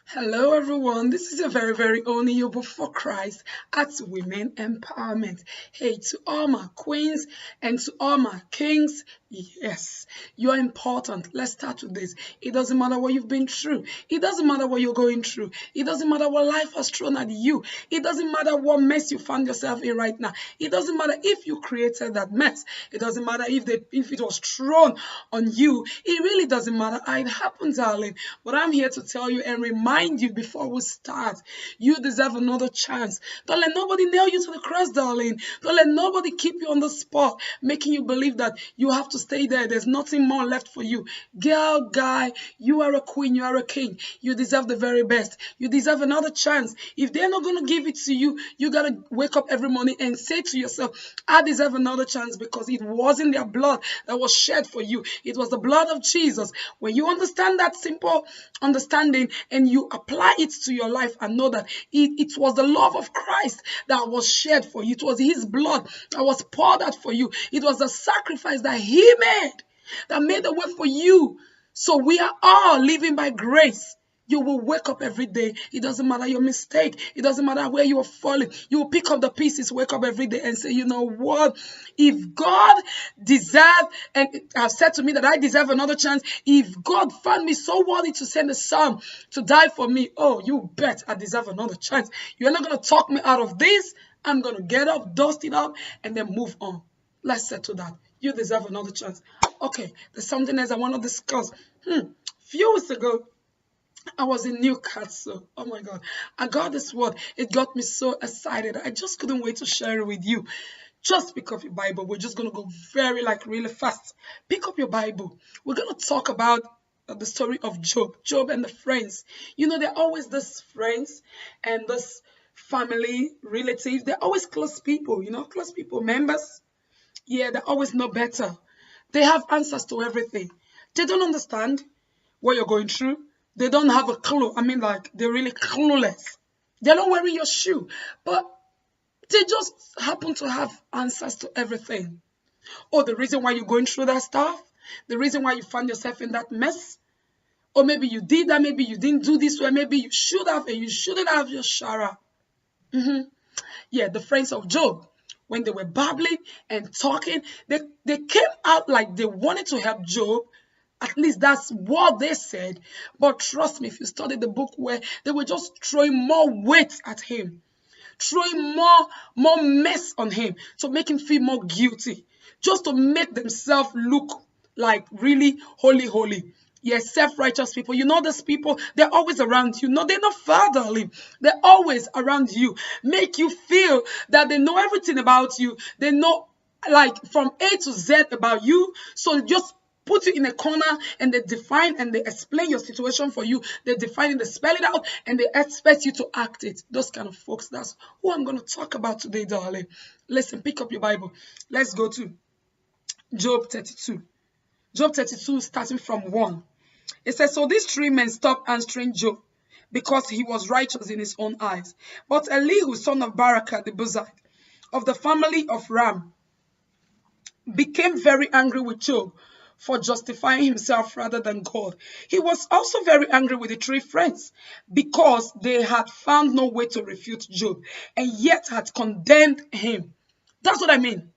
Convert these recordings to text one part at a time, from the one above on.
Hello, everyone. This is your very own Yobo for Christ at Women Empowerment. Hey, to all my queens and to all my kings, yes, you're important. Let's start with this. It doesn't matter what you've been through, it doesn't matter what you're going through, it doesn't matter what life has thrown at you, it doesn't matter what mess you found yourself in right now, it doesn't matter if you created that mess, it doesn't matter if it was thrown on you, it really doesn't matter how it happened, darling. But I'm here to tell you and remind you before we start, you deserve another chance. Don't let nobody nail you to the cross, darling. Don't let nobody keep you on the spot, making you believe that you have to stay there. There's nothing more left for you. Girl, guy, you are a queen, you are a king. You deserve the very best. You deserve another chance. If they're not going to give it to you, you got to wake up every morning and say to yourself, I deserve another chance because it wasn't their blood that was shed for you. It was the blood of Jesus. When you understand that simple understanding and you apply it to your life and know that it was the love of Christ that was shed for you. It was his blood that was poured out for you. It was the sacrifice that he made that made the way for you. So we are all living by grace. You will wake up every day. It doesn't matter your mistake. It doesn't matter where you are falling. You will pick up the pieces, wake up every day and say, you know what? If God deserved, and have said to me that I deserve another chance, if God found me so worthy to send a son to die for me, oh, you bet I deserve another chance. You're not going to talk me out of this. I'm going to get up, dust it up, and then move on. Let's settle that. You deserve another chance. Okay, there's something else I want to discuss. Few weeks ago, I was in Newcastle. Oh my God. I got this word. It got me so excited. I just couldn't wait to share it with you. Just pick up your Bible. We're just going to go really fast. Pick up your Bible. We're going to talk about the story of Job and the friends. You know, they're always this friends and this family, relatives. They're always close people, close people, members. Yeah, they always know better. They have answers to everything. They don't understand what you're going through. They don't have a clue. I mean, like, they're really clueless. They're not wearing your shoe, but they just happen to have answers to everything. Or the reason why you're going through that stuff, the reason why you found yourself in that mess, or maybe you did that, maybe you didn't do this way, maybe you should have and you shouldn't have your Shara. Yeah, the friends of Job, when they were babbling and talking, they came out like they wanted to help Job. At least that's what they said. But trust me, if you study the book where they were just throwing more weight at him, throwing more mess on him to make him feel more guilty, just to make themselves look like really holy. Yes, self-righteous people. You know these people, they're always around you. No, they're not fatherly. They're always around you. Make you feel that they know everything about you. They know like from A to Z about you. So just put you in a corner and they define and they explain your situation for you. They define it, they spell it out, and they expect you to act it. Those kind of folks, that's who I'm going to talk about today, darling. Listen, pick up your Bible. Let's go to Job 32. Job 32, starting from 1. It says, so these three men stopped answering Job because he was righteous in his own eyes. But Elihu, son of Barakah the Buzite, of the family of Ram, became very angry with Job for justifying himself rather than God. He was also very angry with the three friends because they had found no way to refute Job and yet had condemned him. That's what I mean.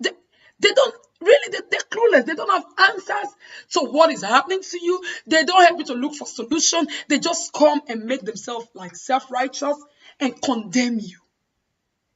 They don't really, they're clueless. They don't have answers to what is happening to you. They don't help you to look for solution. They just come and make themselves like self-righteous and condemn you.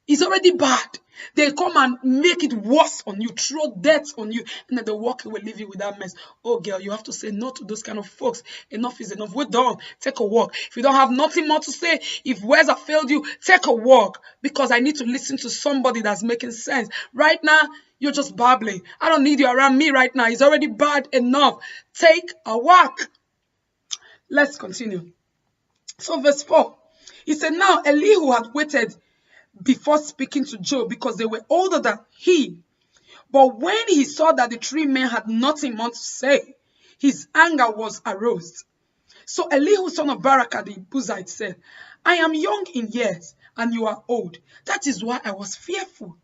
It's already bad. They come and make it worse on you, throw death on you, and then they walk away, leave you with that mess. Oh, girl, you have to say no to those kind of folks. Enough is enough. We're done. Take a walk. If you don't have nothing more to say, if words have failed you, take a walk. Because I need to listen to somebody that's making sense. Right now, you're just babbling. I don't need you around me right now. It's already bad enough. Take a walk. Let's continue. So verse 4. He said, now Elihu had waited before speaking to Job because they were older than he. But when he saw that the three men had nothing more to say, his anger was aroused. So Elihu, son of Barakah the Buzite, said, I am young in years and you are old. That is why I was fearful,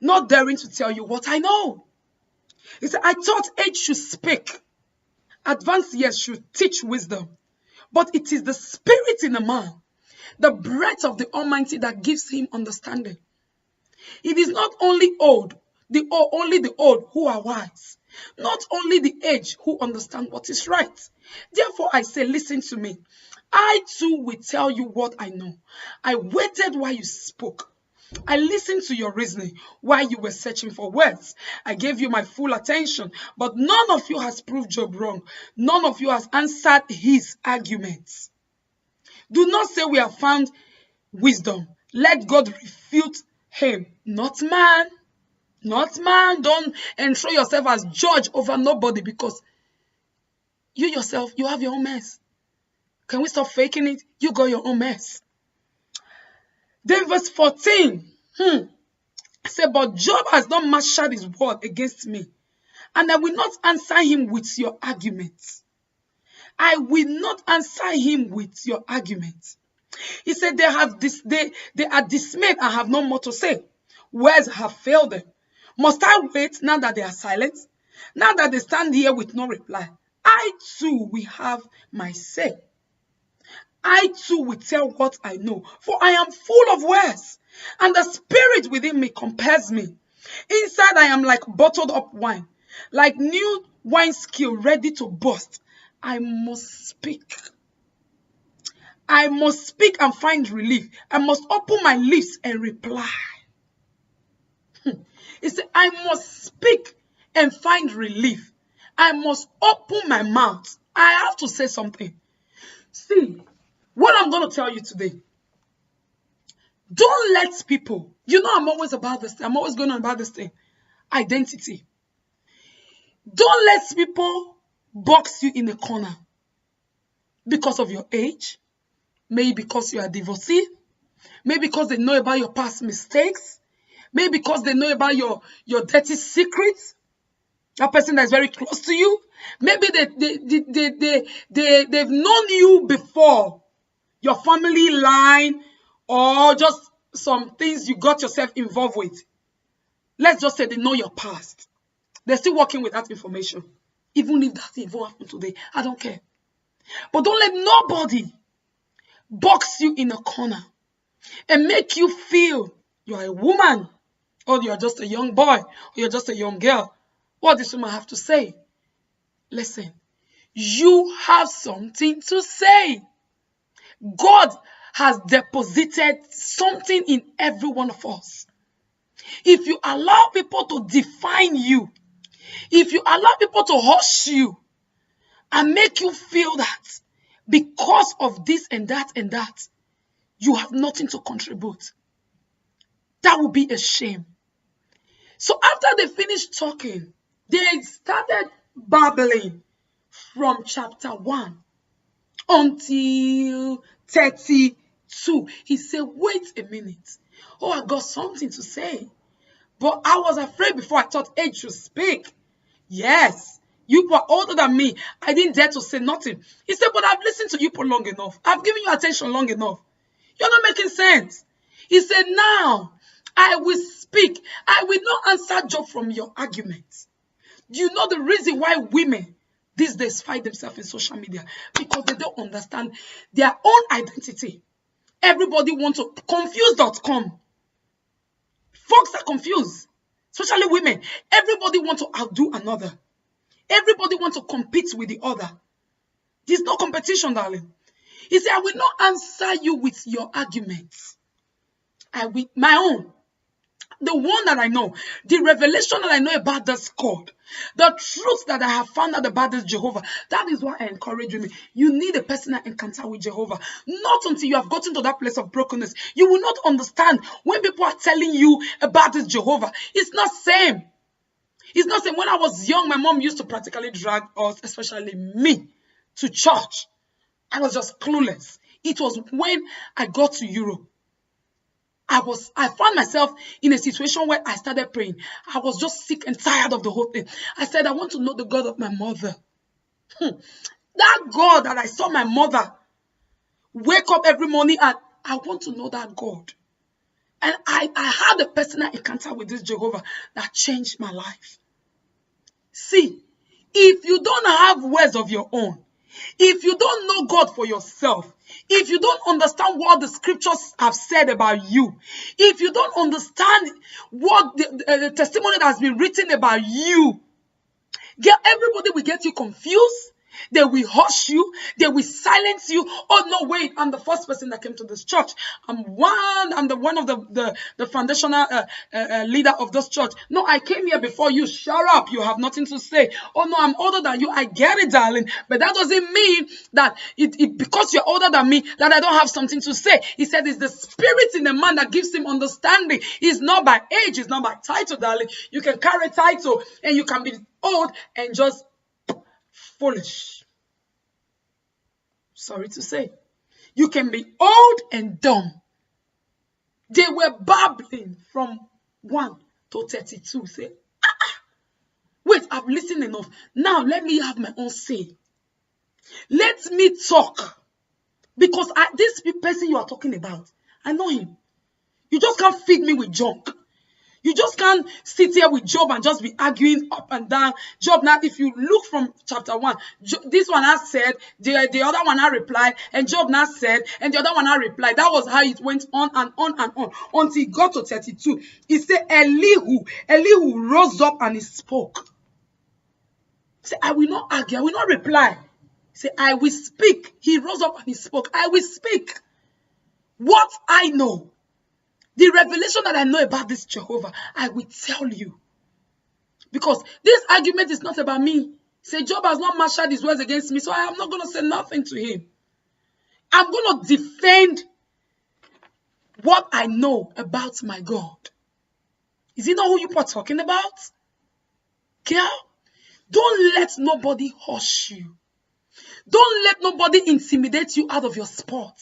not daring to tell you what I know. He said, I thought age should speak. Advanced years should teach wisdom. But it is the spirit in a man, the breath of the Almighty, that gives him understanding. It is not only only the old who are wise, not only the aged who understand what is right. Therefore I say, listen to me. I too will tell you what I know. I waited while you spoke. I listened to your reasoning while you were searching for words. I gave you my full attention, but none of you has proved Job wrong. None of you has answered his arguments. Do not say we have found wisdom. Let God refute him, not man. Not man. Don't ensure yourself as judge over nobody, because you yourself, you have your own mess. Can we stop faking it? You got your own mess. Then verse 14. Say, but Job has not marshaled his word against me, and I will not answer him with your arguments. I will not answer him with your arguments. He said they are dismayed and have no more to say. Words have failed them. Must I wait now that they are silent? Now that they stand here with no reply? I too will have my say. I too will tell what I know, for I am full of words, and the spirit within me compels me. Inside I am like bottled up wine, like new wine skill ready to burst. I must speak. I must speak and find relief. I must open my lips and reply. He said, I must speak and find relief. I must open my mouth. I have to say something. See, what I'm going to tell you today, don't let people, you know I'm always about this thing. I'm always going on about this thing. Identity. Don't let people box you in a corner because of your age. Maybe because you are divorcee. Maybe because they know about your past mistakes. Maybe because they know about your dirty secrets. That person that is very close to you. Maybe they've known you before. Your family line, or just some things you got yourself involved with. Let's just say they know your past. They're still working with that information. Even if that thing won't happen today, I don't care. But don't let nobody box you in a corner and make you feel you are a woman, or you are just a young boy, or you're just a young girl. What does woman have to say? Listen, you have something to say. God has deposited something in every one of us. If you allow people to define you, if you allow people to hush you and make you feel that because of this and that, you have nothing to contribute, that would be a shame. So after they finished talking, they started babbling from chapter 1 until 32. He said, wait a minute. Oh, I got something to say. But I was afraid before. I thought age should speak. Yes, you were older than me. I didn't dare to say nothing. He said, but I've listened to you for long enough. I've given you attention long enough. You're not making sense. He said, now I will speak. I will not answer Job from your arguments. Do you know the reason why women these days find themselves in social media? Because they don't understand their own identity. Everybody wants to, confused.com. Folks are confused, especially women. Everybody wants to outdo another. Everybody wants to compete with the other. There's no competition, darling. He said, I will not answer you with your arguments. I will, my own. The one that I know, the revelation that I know about this God, the truth that I have found out about this Jehovah, that is why I encourage you. You need a personal encounter with Jehovah. Not until you have gotten to that place of brokenness. You will not understand when people are telling you about this Jehovah. It's not same. It's not same. When I was young, my mom used to practically drag us, especially me, to church. I was just clueless. It was when I got to Europe. I found myself in a situation where I started praying. I was just sick and tired of the whole thing. I said, I want to know the God of my mother. That God that I saw my mother wake up every morning, and I want to know that God. And I had a personal encounter with this Jehovah that changed my life. See, if you don't have words of your own, If you don't know God for yourself, if you don't understand what the scriptures have said about you, if you don't understand what the testimony that has been written about you, everybody will get you confused. They will hush you. They will silence you. Oh, no, wait. I'm the first person that came to this church. I'm the one of the foundational leader of this church. No, I came here before you. Shut up. You have nothing to say. Oh, no, I'm older than you. I get it, darling. But that doesn't mean that because you're older than me, that I don't have something to say. He said it's the spirit in the man that gives him understanding. It's not by age. It's not by title, darling. You can carry title and you can be old and just foolish. Sorry to say. You can be old and dumb. They were babbling from 1 to 32. Say, wait, I've listened enough. Now let me have my own say. Let me talk. Because this person you are talking about, I know him. You just can't feed me with junk. You just can't sit here with Job and just be arguing up and down. Job, now, if you look from chapter 1, this one has said, the other one has replied, and Job now said, and the other one has replied. That was how it went on and on and on until he got to 32. He said, Elihu rose up and he spoke. He said, I will not argue, I will not reply. He said, I will speak. He rose up and he spoke. I will speak what I know. The revelation that I know about this Jehovah, I will tell you. Because this argument is not about me. Say, Job has not marshaled his words against me, so I am not going to say nothing to him. I'm going to defend what I know about my God. Is he not who you are talking about? Girl, don't let nobody hush you. Don't let nobody intimidate you out of your spot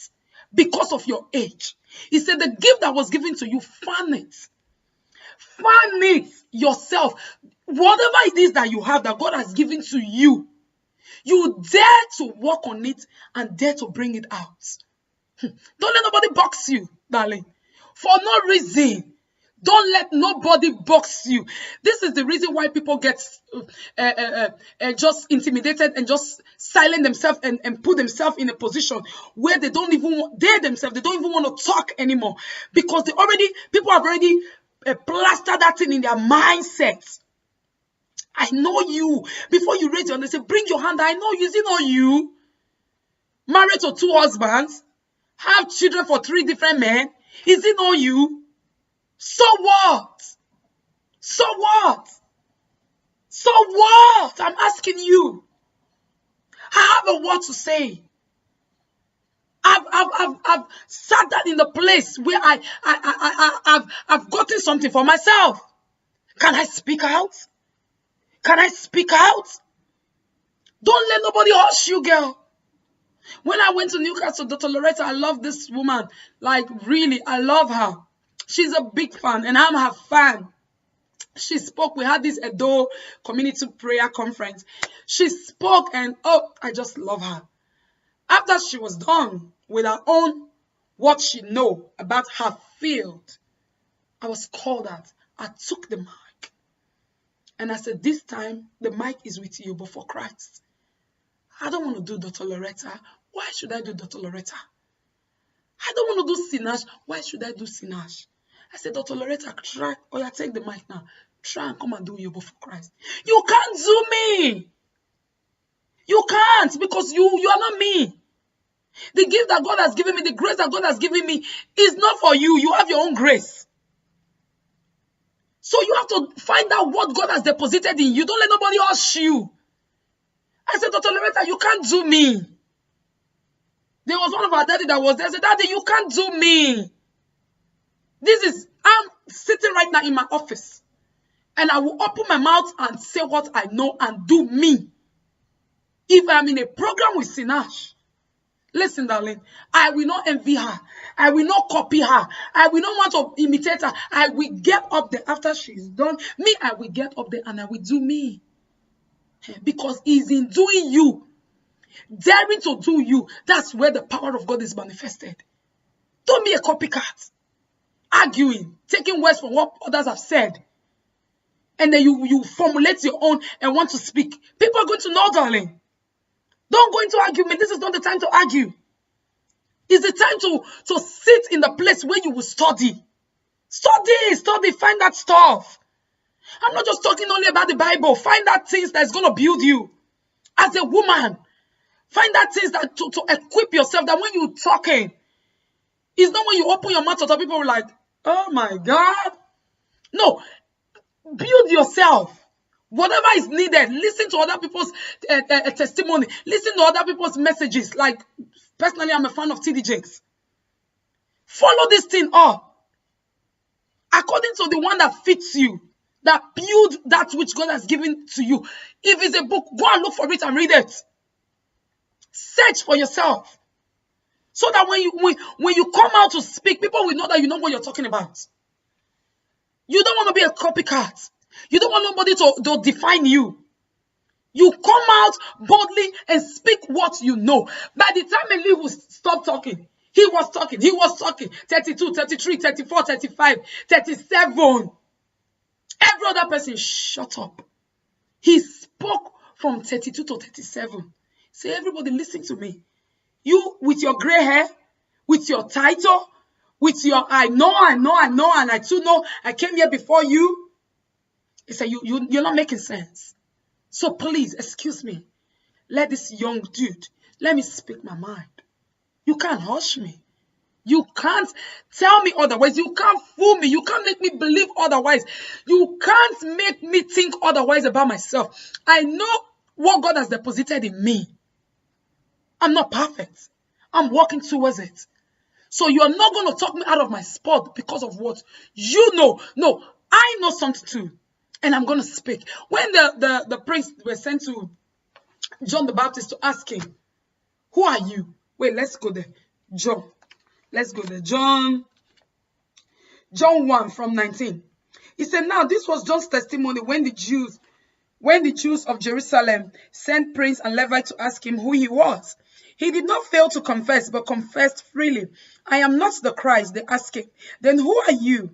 because of your age. He said the gift that was given to you, fan it. Fan it yourself. Whatever it is that you have that God has given to you, you dare to work on it and dare to bring it out. Don't let nobody box you, darling. For no reason. Don't let nobody box you. This is the reason why people get just intimidated and just silent themselves and put themselves in a position where they don't even want, they don't even want to talk anymore. Because people have already plastered that thing in their mindsets. I know you. Before you raise your hand, they say, bring your hand. I know you. Is it not you? Married to 2 husbands. Have children for 3 different men. Is it not you? So what? So what? So what? I'm asking you. I have a word to say. I've sat down in the place where I've gotten something for myself. Can I speak out? Can I speak out? Don't let nobody hush you, girl. When I went to Newcastle, Dr. Loretta, I love this woman. Like, really, I love her. She's a big fan, and I'm her fan. She spoke. We had this Edo community prayer conference. She spoke, and oh, I just love her. After she was done with her own, what she know about her field, I was called out. I took the mic, and I said, this time, the mic is with you, but for Christ. I don't want to do Dr. Loretta. Why should I do Dr. Loretta? I don't want to do Sinach. Why should I do Sinach? I said, Dr. Loretta, try. Oh, yeah, take the mic now. Try and come and do Yobo for Christ. You can't do me. You can't, because you are not me. The gift that God has given me, the grace that God has given me is not for you. You have your own grace. So you have to find out what God has deposited in you. Don't let nobody hush you. I said, Dr. Loretta, you can't do me. There was one of our daddy that was there. I said, Daddy, you can't do me. I'm sitting right now in my office. And I will open my mouth and say what I know and do me. If I'm in a program with Sinach, listen, darling, I will not envy her. I will not copy her. I will not want to imitate her. I will get up there after she's done. Me, I will get up there and I will do me. Because it's in doing you, daring to do you, that's where the power of God is manifested. Don't be a copycat. Arguing, taking words from what others have said. And then you formulate your own and want to speak. People are going to know, darling. Don't go into argument. This is not the time to argue. It's the time to sit in the place where you will study. Study, find that stuff. I'm not just talking only about the Bible. Find that things that's going to build you as a woman. Find that things that to equip yourself, that when you're talking, it's not when you open your mouth to other people like, oh my God. No, build yourself. Whatever is needed, listen to other people's testimony. Listen to other people's messages. Like, personally, I'm a fan of TD Jakes. Follow this thing up according to the one that fits you, that build that which God has given to you. If it's a book, go and look for it and read it. Search for yourself, so that when you come out to speak, people will know that you know what you're talking about. You don't want to be a copycat. You don't want nobody to define you. You come out boldly and speak what you know. By the time Eli will stop talking, he was talking. 32, 33, 34, 35, 37. Every other person, shut up. He spoke from 32 to 37. Say, everybody, listen to me. You, with your gray hair, with your title, with your I know, and I too know, I came here before you. He said, you're not making sense. So please, excuse me. Let this young dude, let me speak my mind. You can't hush me. You can't tell me otherwise. You can't fool me. You can't make me believe otherwise. You can't make me think otherwise about myself. I know what God has deposited in me. I'm not perfect. I'm working towards it. So you are not going to talk me out of my spot because of what you know. No, I know something too. And I'm going to speak. When the priests were sent to John the Baptist to ask him, who are you? Wait, let's go there. John. Let's go there. John 1 from 19. He said, now this was John's testimony when the Jews of Jerusalem sent priests and Levites to ask him who he was. He did not fail to confess, but confessed freely. I am not the Christ, they asked him. Then who are you?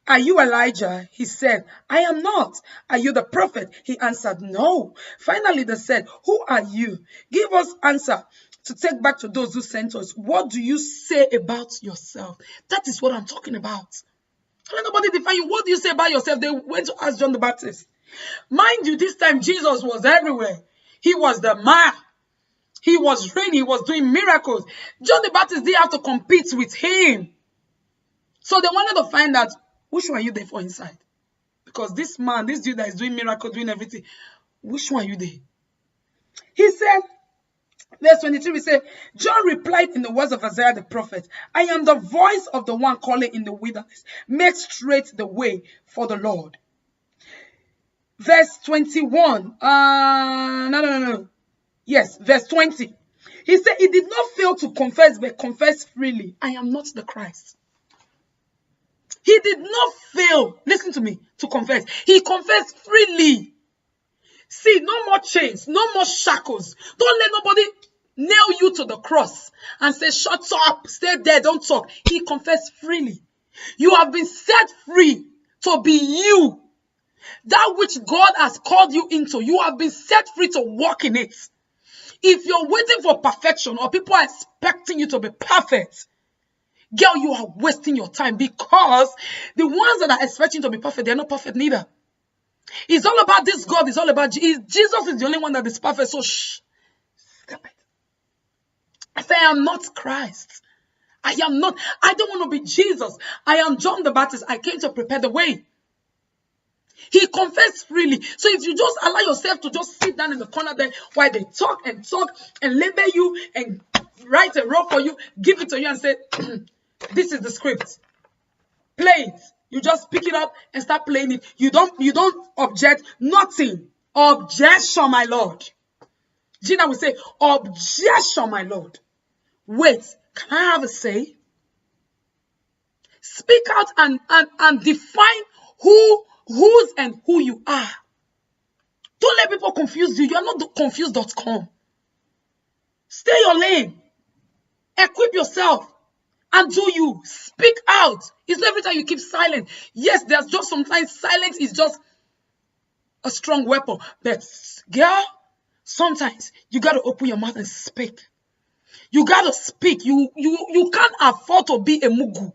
Are you Elijah? He said, I am not. Are you the prophet? He answered, no. Finally, they said, who are you? Give us answer to take back to those who sent us. What do you say about yourself? That is what I'm talking about. Let nobody define you. What do you say about yourself? They went to ask John the Baptist. Mind you, this time Jesus was everywhere. He was the man. He was reigning. He was doing miracles. John the Baptist didn't have to compete with him. So they wanted to find out, which one are you there for inside? Because this man, this dude that is doing miracles, doing everything, which one are you there? He said, verse 23, we say, John replied in the words of Isaiah the prophet, I am the voice of the one calling in the wilderness. Make straight the way for the Lord. Verse 21. No. Yes, verse 20. He said, he did not fail to confess, but confessed freely. I am not the Christ. He did not fail, listen to me, to confess. He confessed freely. See, no more chains, no more shackles. Don't let nobody nail you to the cross and say, shut up, stay there, don't talk. He confessed freely. You have been set free to be you. That which God has called you into, you have been set free to walk in it. If you're waiting for perfection or people are expecting you to be perfect, girl, you are wasting your time, because the ones that are expecting to be perfect, they're not perfect neither. It's all about this God. It's all about Jesus is the only one that is perfect. So shh. Stop it. I say I am not Christ. I am not. I don't want to be Jesus. I am John the Baptist. I came to prepare the way. He confessed freely. So if you just allow yourself to just sit down in the corner there while they talk and label you and write a role for you, give it to you and say, this is the script. Play it. You just pick it up and start playing it. You don't object. Nothing. Objection, my Lord. Gina will say, objection, my Lord. Wait, can I have a say? Speak out and define whose and who you are. Don't let people confuse you. You are not the confused.com. Stay your lane. Equip yourself. And do you. Speak out. It's not every time you keep silent. Yes, there's just sometimes silence is just a strong weapon. But girl, Sometimes you got to open your mouth and speak. You got to speak. You can't afford to be a mugu.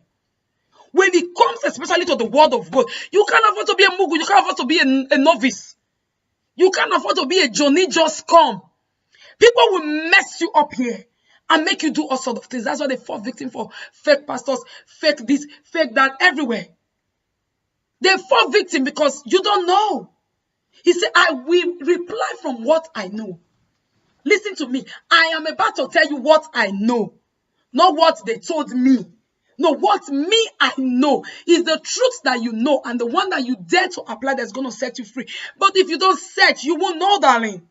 When it comes especially to the word of God, you can't afford to be a mugu. You can't afford to be a novice. You can't afford to be a Johnny just come. People will mess you up here and make you do all sorts of things. That's why they fall victim for fake pastors, fake this, fake that, everywhere. They fall victim because you don't know. He said, I will reply from what I know. Listen to me. I am about to tell you what I know, not what they told me. No, what me I know is the truth that you know, and the one that you dare to apply that's going to set you free. But if you don't search, you won't know, darling.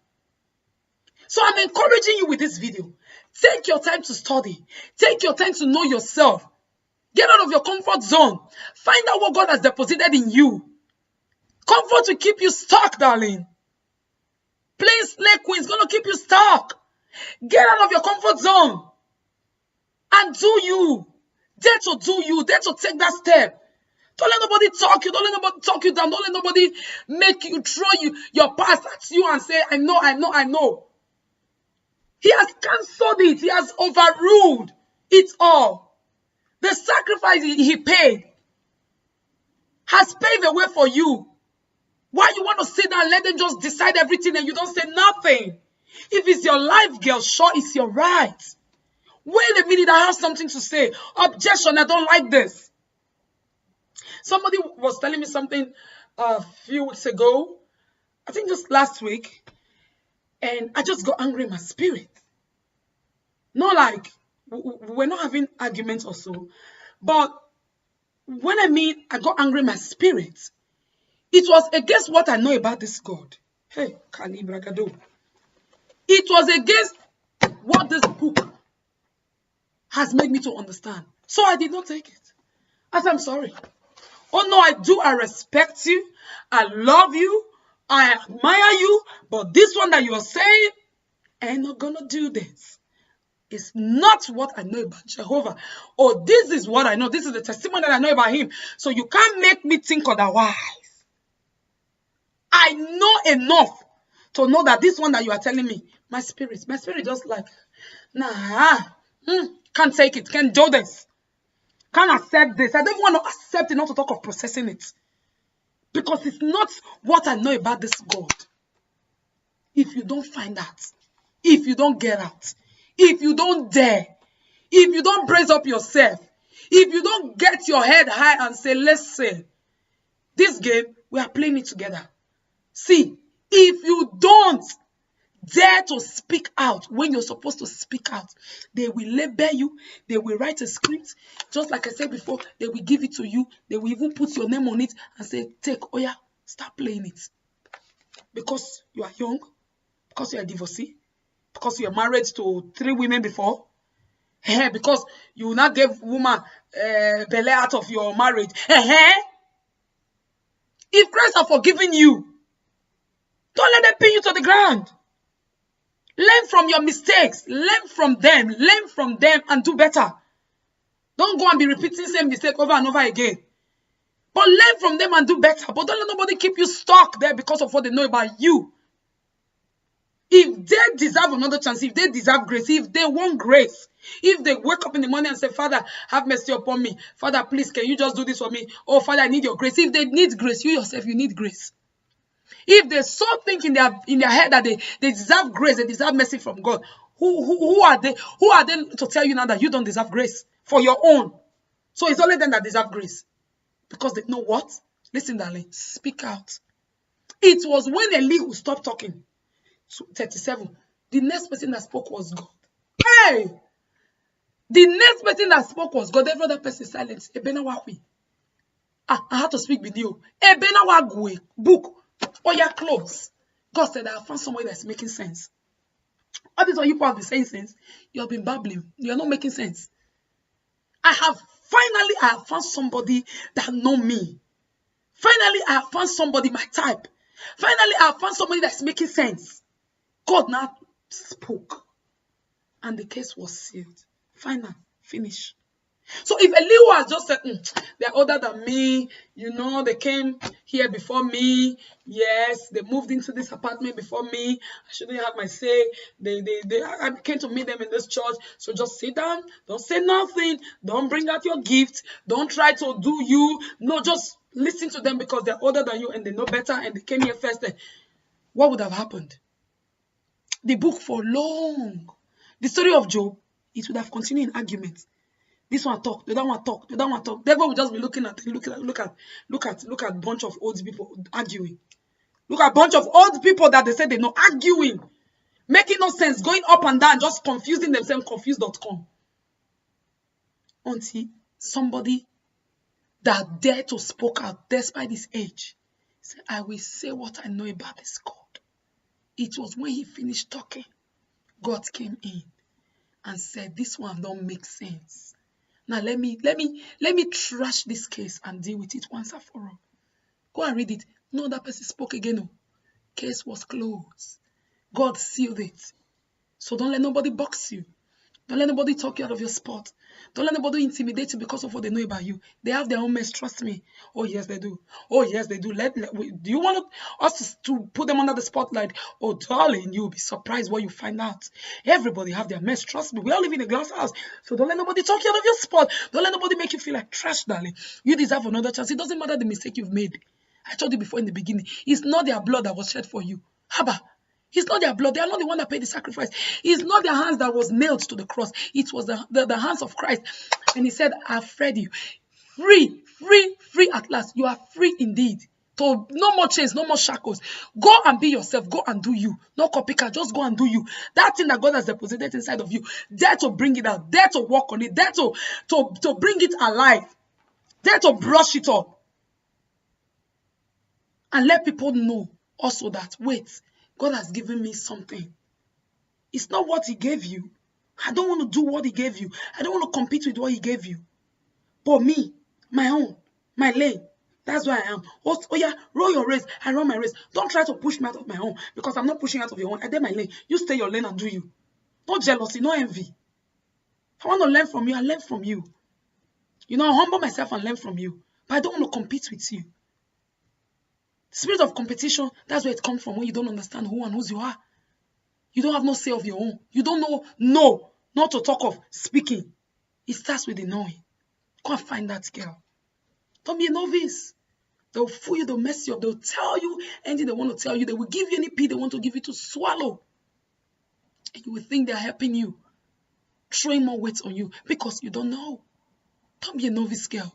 So I'm encouraging you with this video. Take your time to study. Take your time to know yourself. Get out of your comfort zone. Find out what God has deposited in you. Comfort will keep you stuck, darling. Playing slave queen is going to keep you stuck. Get out of your comfort zone and do you. Dare to do you. Dare to take that step. Don't let nobody talk you. Don't let nobody talk you down. Don't let nobody make you throw your past at you and say, I know. He has cancelled it. He has overruled it all. The sacrifice he paid has paved the way for you. Why you want to sit down and let them just decide everything and you don't say nothing? If it's your life, girl, sure, it's your right. Wait a minute, I have something to say. Objection, I don't like this. Somebody was telling me something a few weeks ago, I think just last week, and I just got angry in my spirit. Not like, we're not having arguments or so, but when I mean I got angry in my spirit, it was against what I know about this God. Hey, Kalibragado. It was against what this book has made me to understand. So I did not take it. I said, I'm sorry. Oh no, I do. I respect you. I love you. I admire you. But this one that you are saying, I'm not going to do this. It's not what I know about Jehovah. Oh, this is what I know. This is the testimony that I know about him. So you can't make me think otherwise. I know enough to know that this one that you are telling me, my spirit just like, nah, can't take it, can't do this, can't accept this. I don't want to accept it, not to talk of processing it. Because it's not what I know about this God. If you don't find out, if you don't get out, if you don't dare, if you don't brace up yourself, if you don't get your head high and say, listen, this game, we are playing it together. See, if you don't dare to speak out when you're supposed to speak out, they will label you. They will write a script. Just like I said before, they will give it to you. They will even put your name on it and say, take, oh yeah, start playing it. Because you are young, because you are divorcee, because you are married to 3 women before, because you not gave woman belay out of your marriage. If Christ has forgiven you, don't let them pin you to the ground. Learn from your mistakes. Learn from them and do better. Don't go and be repeating the same mistake over and over again. But learn from them and do better. But don't let nobody keep you stuck there because of what they know about you. If they deserve another chance, if they deserve grace, if they want grace, if they wake up in the morning and say, Father, have mercy upon me. Father, please, can you just do this for me? Oh, Father, I need your grace. If they need grace, you yourself, you need grace. If they so think in their head that they deserve grace, they deserve mercy from God, who are they? Who are they to tell you now that you don't deserve grace for your own? So it's only them that deserve grace. Because they know what? Listen, darling, speak out. It was when Elihu stopped talking, 37, the next person that spoke was God. Hey! The next person that spoke was God. Every other person silence. I had to speak with you. Book. Oh, yeah, close. God said, I have found somebody that's making sense. All these are you have been saying sense. You have been babbling. You are not making sense. I have found somebody that know me. Finally, I have found somebody my type. Finally, I have found somebody that's making sense. God now spoke. And the case was sealed. Final. Finish. So if Elihu has just said, they're older than me, they came here before me, yes, they moved into this apartment before me, I shouldn't have my say, I came to meet them in this church, so just sit down, don't say nothing, don't bring out your gift, don't try to do you, no, just listen to them because they're older than you and they know better and they came here first. What would have happened? The book for long. The story of Job, it would have continued in arguments. This one talk, the other one talk, the other one talk. Devil will just be looking at bunch of old people arguing. Look at bunch of old people that they say they know arguing, making no sense, going up and down, just confusing themselves, confused.com. Until somebody that dared to spoke out despite his age said, I will say what I know about this God. It was when he finished talking, God came in and said, this one don't make sense. Now let me trash this case and deal with it once and for all. Go and read it. No other person spoke again. No. Case was closed. God sealed it. So don't let nobody box you. Don't let nobody talk you out of your spot. Don't let nobody intimidate you because of what they know about you. They have their own mess, trust me. Oh, yes, they do. Oh, yes, they do. Do you want us to put them under the spotlight? Oh, darling, you'll be surprised what you find out. Everybody have their mess, trust me. We all live in a glass house. So don't let nobody talk you out of your spot. Don't let nobody make you feel like trash, darling. You deserve another chance. It doesn't matter the mistake you've made. I told you before in the beginning. It's not their blood that was shed for you. Haba. It's not their blood. They are not the one that paid the sacrifice. It's not their hands that was nailed to the cross. It was the hands of Christ. And he said, I've freed you. Free, free, free at last. You are free indeed. So no more chains, no more shackles. Go and be yourself. Go and do you. No copycat. Just go and do you. That thing that God has deposited inside of you. Dare to bring it out. Dare to work on it. Dare to bring it alive. Dare to brush it up. And let people know also that, wait, God has given me something. It's not what he gave you. I don't want to do what he gave you. I don't want to compete with what he gave you. But me, my own, my lane, that's where I am. Oh yeah, roll your race. I run my race. Don't try to push me out of my own because I'm not pushing out of your own. I did my lane. You stay your lane and do you. No jealousy, no envy. If I want to learn from you, I learn from you. I humble myself and learn from you. But I don't want to compete with you. The spirit of competition, that's where it comes from when you don't understand who and whose you are. You don't have no say of your own. You don't know, not to talk of speaking. It starts with the knowing. Go and find that girl. Don't be a novice. They'll fool you, they'll mess you up, they'll tell you anything they want to tell you. They will give you any pee they want to give you to swallow. And you will think they're helping you, throwing more weight on you because you don't know. Don't be a novice girl.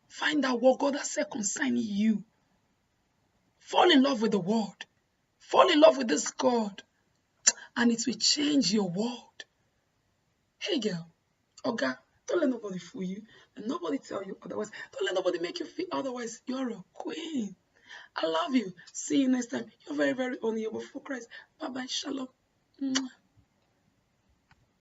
Find out what God has said concerning you. Fall in love with the word. Fall in love with this God. And it will change your world. Hey girl, Oga, don't let nobody fool you. And nobody tell you otherwise. Don't let nobody make you feel otherwise. You're a queen. I love you. See you next time. You're very, very honorable for Christ. Bye-bye. Shalom. Mwah.